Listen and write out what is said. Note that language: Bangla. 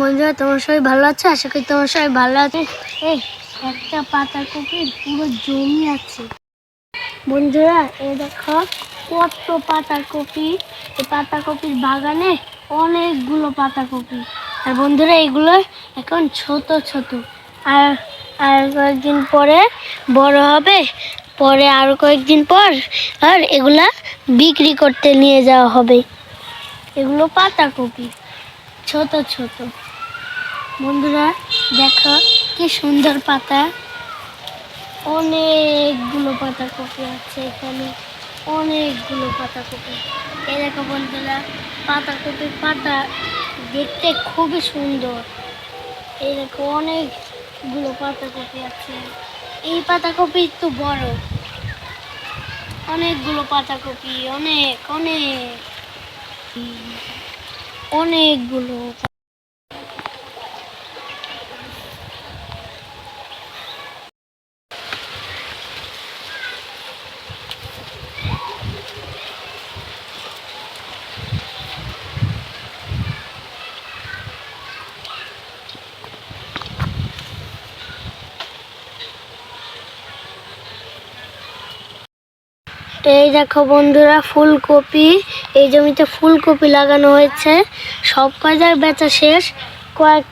বন্ধুরা, তোমার সবাই ভালো আছে? আশা করি তোমার সবাই ভালো আছে। এই একটা পাতাকপির পুরো জমি আছে বন্ধুরা। এই দেখো কত পাতাকপি। এই পাতাকপির বাগানে অনেকগুলো পাতাকপি। আর বন্ধুরা, এগুলো এখন ছোট ছোট, আর আর কয়েকদিন পরে বড় হবে। পরে আরো কয়েকদিন পর আর এগুলা বিক্রি করতে নিয়ে যাওয়া হবে। এগুলো পাতাকপি, ছোট ছোট। বন্ধুরা দেখো কি সুন্দর পাতা, অনেকগুলো পাতাকপি আছে এখানে, অনেকগুলো পাতাকপি। এই দেখো বন্ধুরা, পাতাকপির পাতা দেখতে খুবই সুন্দর। এই দেখো অনেকগুলো পাতাকপি আছে। এই পাতাকপি একটু বড়, অনেকগুলো পাতাকপি, অনেক অনেক অনেকগুলো। এই দেখো বন্ধুরা, ফুলকপি। এই জমিতে ফুলকপি লাগানো হয়েছে, সব কয়টার বেচা শেষ। কয়েক